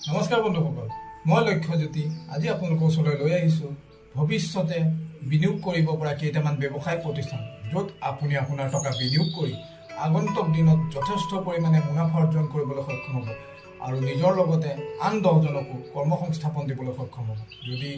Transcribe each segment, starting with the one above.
নমস্কাৰ বন্ধুসকল, মই লক্ষ্যজ্যোতি আজি আপোনালোকৰ ওচৰলৈ লৈ আহিছোঁ ভৱিষ্যতে বিনিয়োগ কৰিব পৰা কেইটামান ব্যৱসায় প্ৰতিষ্ঠান, য'ত আপুনি আপোনাৰ টকা বিনিয়োগ কৰি আগন্তুক দিনত যথেষ্ট পৰিমাণে মুনাফা অৰ্জন কৰিবলৈ সক্ষম হ'ব আৰু নিজৰ লগতে আন 10জনকো কৰ্মসংস্থাপন দিবলৈ সক্ষম হ'ব। যদি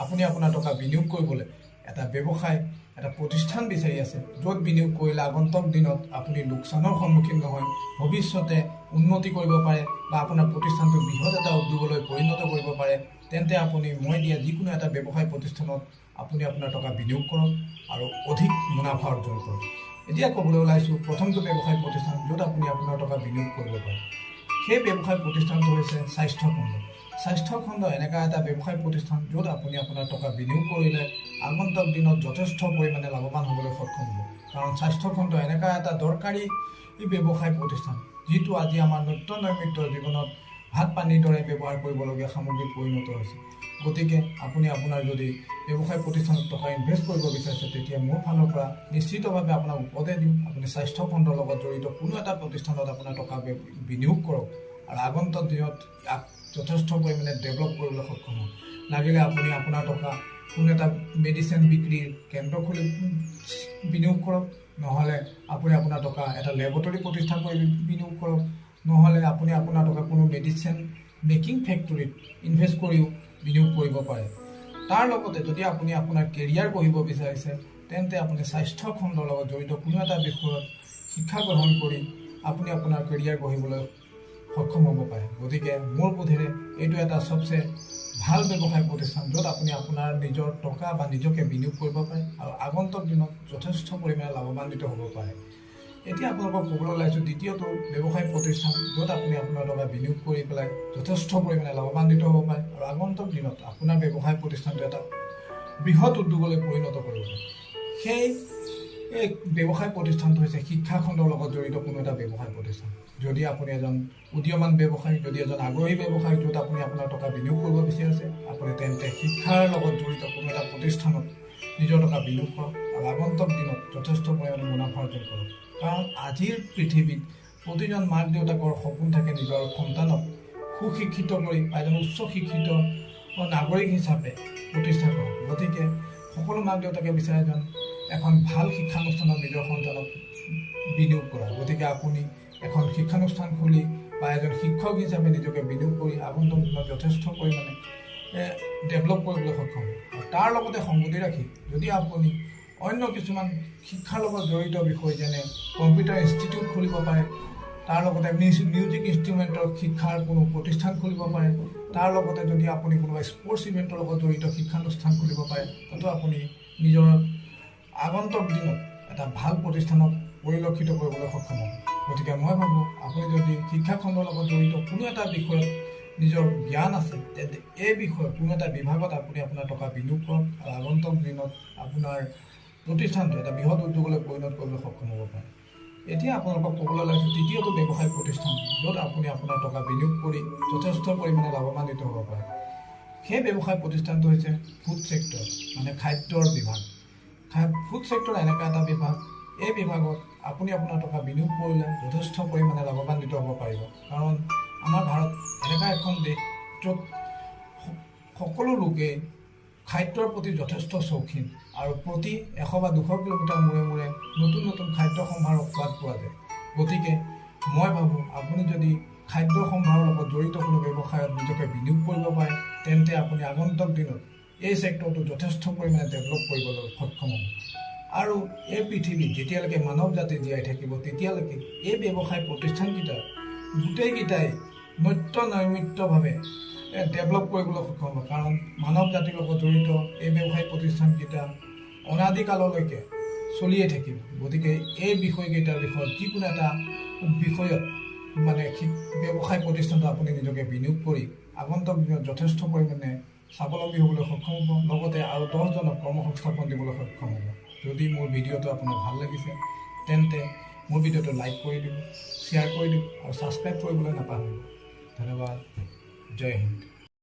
আপুনি আপোনাৰ টকা বিনিয়োগ কৰিবলৈ এটা ব্যৱসায় এটা প্ৰতিষ্ঠান বিচাৰি আছে, য'ত বিনিয়োগ কৰিলে আগন্তুক দিনত আপুনি লোকচানৰ সন্মুখীন নহয়, ভৱিষ্যতে উন্নতি কৰিব পাৰে বা আপোনাৰ প্ৰতিষ্ঠানটো বৃহৎ এটা উদ্যোগলৈ পৰিণত কৰিব পাৰে, তেন্তে আপুনি মই দিয়া যিকোনো এটা ব্যৱসায় প্ৰতিষ্ঠানত আপুনি আপোনাৰ টকা বিনিয়োগ কৰক আৰু অধিক মুনাফা অৰ্জন কৰক। এতিয়া ক'বলৈ ওলাইছোঁ প্ৰথমটো ব্যৱসায় প্ৰতিষ্ঠান, য'ত আপুনি আপোনাৰ টকা বিনিয়োগ কৰিব পাৰে। সেই ব্যৱসায় প্ৰতিষ্ঠানটো হৈছে স্বাস্থ্যখণ্ড। স্বাস্থ্যখণ্ড এনেকুৱা এটা ব্যৱসায় প্ৰতিষ্ঠান, য'ত আপুনি আপোনাৰ টকা বিনিয়োগ কৰিলে আগন্তুক দিনত যথেষ্ট পৰিমাণে লাভৱান হ'বলৈ সক্ষম হ'ব। কাৰণ স্বাস্থ্যখণ্ড এনেকুৱা এটা দৰকাৰী ব্যৱসায় প্ৰতিষ্ঠান, যিটো আজি আমাৰ নিত্য নৈমিত্য জীৱনত ভাত পানীৰ দৰে ব্যৱহাৰ কৰিবলগীয়া সামগ্ৰীত পৰিণত হৈছে। গতিকে আপুনি আপোনাৰ যদি ব্যৱসায় প্ৰতিষ্ঠানত টকা ইনভেষ্ট কৰিব বিচাৰিছে, তেতিয়া মোৰ ফালৰ পৰা নিশ্চিতভাৱে আপোনাক উপদেশ দিওঁ, আপুনি স্বাস্থ্যখণ্ডৰ লগত জড়িত কোনো এটা প্ৰতিষ্ঠানত আপোনাৰ টকা বিনিয়োগ কৰক আৰু আগন্তুক দিনত ইয়াক যথেষ্ট পৰিমাণে ডেভেলপ কৰিবলৈ সক্ষম হ'ব। লাগিলে আপুনি আপোনাৰ টকা কোনো এটা মেডিচিন বিক্ৰীৰ কেন্দ্ৰ খুলি বিনিয়োগ কৰক, নহ'লে আপুনি আপোনাৰ টকা এটা লেবৰেটৰী প্ৰতিষ্ঠা কৰি বিনিয়োগ কৰক, নহ'লে আপুনি আপোনাৰ টকা কোনো মেডিচিন মেকিং ফেক্টৰীত ইনভেষ্ট কৰিও বিনিয়োগ কৰিব পাৰে। তাৰ লগতে যদি আপুনি আপোনাৰ কেৰিয়াৰ গঢ়িব বিচাৰিছে, তেন্তে আপুনি স্বাস্থ্যখণ্ডৰ লগত জড়িত কোনো এটা বিষয়ত শিক্ষা গ্ৰহণ কৰি আপুনি আপোনাৰ কেৰিয়াৰ গঢ়িবলৈ সক্ষম হ'ব পাৰে। গতিকে মোৰ বোধেৰে এইটো এটা চবচে ভাল ব্যৱসায় প্ৰতিষ্ঠান, য'ত আপুনি আপোনাৰ নিজৰ টকা বা নিজকে বিনিয়োগ কৰিব পাৰে আৰু আগন্তুক দিনত যথেষ্ট পৰিমাণে লাভান্বিত হ'ব পাৰে। এতিয়া আপোনালোকক ক'বলৈ ওলাইছোঁ দ্বিতীয়টো ব্যৱসায় প্ৰতিষ্ঠান, য'ত আপুনি আপোনাৰ টকা বিনিয়োগ কৰি পেলাই যথেষ্ট পৰিমাণে লাভান্বিত হ'ব পাৰে আৰু আগন্তুক দিনত আপোনাৰ ব্যৱসায় প্ৰতিষ্ঠানটো এটা বৃহৎ উদ্যোগলৈ পৰিণত কৰিব পাৰে। সেই ব্যৱসায় প্ৰতিষ্ঠানটো হৈছে শিক্ষাখণ্ডৰ লগত জড়িত কোনো এটা ব্যৱসায় প্ৰতিষ্ঠান। যদি আপুনি এজন উদীয়মান ব্যৱসায়ী, যদি এজন আগ্ৰহী ব্যৱসায়ী, য'ত আপুনি আপোনাৰ টকা বিনিয়োগ কৰিব বিচাৰিছে, আপুনি তেন্তে শিক্ষাৰ লগত জড়িত কোনো এটা প্ৰতিষ্ঠানত নিজৰ টকা বিনিয়োগ কৰক আৰু আগন্তুক দিনত যথেষ্ট পৰিমাণে মুনাফা অৰ্জন কৰক। কাৰণ আজিৰ পৃথিৱীত প্ৰতিজন মাক দেউতাকৰ সপোন থাকে নিজৰ সন্তানক সুশিক্ষিত কৰি বা এজন উচ্চ শিক্ষিত নাগৰিক হিচাপে প্ৰতিষ্ঠা কৰক। গতিকে সকলো মাক দেউতাকে বিচাৰে এখন ভাল শিক্ষানুষ্ঠানত নিজৰ সন্তানক বিনিয়োগ কৰা। গতিকে আপুনি এখন শিক্ষানুষ্ঠান খুলি বা এজন শিক্ষক হিচাপে নিজকে বিনিয়োগ কৰি আগন্তুক দিনত যথেষ্ট পৰিমাণে ডেভেলপ কৰিবলৈ সক্ষম হ'ব। আৰু তাৰ লগতে সংগতি ৰাখি যদি আপুনি অন্য কিছুমান শিক্ষাৰ লগত জড়িত বিষয় যেনে কম্পিউটাৰ ইনষ্টিটিউট খুলিব পাৰে, তাৰ লগতে মিউজিক ইনষ্ট্ৰুমেণ্টৰ শিক্ষাৰ কোনো প্ৰতিষ্ঠান খুলিব পাৰে, তাৰ লগতে যদি আপুনি কোনোবা স্পৰ্টছ ইভেণ্টৰ লগত জড়িত শিক্ষানুষ্ঠান খুলিব পাৰে, তাতো আপুনি নিজৰ আগন্তুক দিনত এটা ভাল প্ৰতিষ্ঠানক পৰিলক্ষিত কৰিবলৈ সক্ষম হ'ব। গতিকে মই ভাবোঁ আপুনি যদি শিক্ষাখণ্ডৰ লগত জড়িত কোনো এটা বিষয়ত নিজৰ জ্ঞান আছে, তেন্তে এই বিষয়ত কোনো এটা বিভাগত আপুনি আপোনাৰ টকা বিনিয়োগ কৰক আৰু আগন্তুক দিনত আপোনাৰ প্ৰতিষ্ঠানটো এটা বৃহৎ উদ্যোগলৈ পৰিণত কৰিবলৈ সক্ষম হ'ব পাৰে। এতিয়া আপোনালোকক ক'বলৈ ওলাইছোঁ তৃতীয়টো ব্যৱসায় প্ৰতিষ্ঠান, য'ত আপুনি আপোনাৰ টকা বিনিয়োগ কৰি যথেষ্ট পৰিমাণে লাভান্বিত হ'ব পাৰে। সেই ব্যৱসায় প্ৰতিষ্ঠানটো হৈছে ফুড ছেক্টৰ, মানে খাদ্যৰ বিভাগ। ফুড ছেক্টৰ এনেকুৱা এটা বিভাগ, এই বিভাগত আপুনি আপোনাৰ টকা বিনিয়োগ কৰিলে যথেষ্ট পৰিমাণে লাভান্বিত হ'ব পাৰিব। কাৰণ আমাৰ ভাৰত এনেকুৱা এখন দেশ, য'ত সকলো লোকে খাদ্যৰ প্ৰতি যথেষ্ট চৌখিন আৰু প্ৰতি 100 বা 200 কিলোমিটাৰ মূৰে মূৰে নতুন নতুন খাদ্য সম্ভাৰৰ সোৱাদ পোৱা যায়। গতিকে মই ভাবোঁ আপুনি যদি খাদ্য সম্ভাৰৰ লগত জড়িত কোনো ব্যৱসায়ত নিজকে বিনিয়োগ কৰিব পাৰে, তেন্তে আপুনি আগন্তুক দিনত এই ছেক্টৰটো যথেষ্ট পৰিমাণে ডেভেলপ কৰিবলৈ সক্ষম হ'ব। আৰু এই পৃথিৱীত যেতিয়ালৈকে মানৱ জাতি জীয়াই থাকিব, তেতিয়ালৈকে এই ব্যৱসায় প্ৰতিষ্ঠানকেইটা গোটেইকেইটাই নিত্য নৈমিত্তভাৱে ডেভেলপ কৰিবলৈ সক্ষম হ'ব। কাৰণ মানৱ জাতিৰ লগত জড়িত এই ব্যৱসায় প্ৰতিষ্ঠানকেইটা অনাদিকাললৈকে চলিয়ে থাকিব। গতিকে এই বিষয়কেইটাৰ বিষয়ত যিকোনো এটা বিষয়ত মানে ব্যৱসায় প্ৰতিষ্ঠানটো আপুনি নিজকে বিনিয়োগ কৰি আগন্তুক দিনত যথেষ্ট পৰিমাণে স্বাৱলম্বী হ'বলৈ সক্ষম হ'ব, লগতে আৰু 10জনক কৰ্মসংস্থাপন দিবলৈ সক্ষম হ'ব। যদি মোৰ ভিডিঅ'টো আপোনাৰ ভাল লাগিছে, তেন্তে মোৰ ভিডিঅ'টো লাইক কৰি দিব, শ্বেয়াৰ কৰি দিব আৰু ছাবস্ক্ৰাইব কৰিবলৈ নাপাহৰিব। ধন্যবাদ। জয় হিন্দ।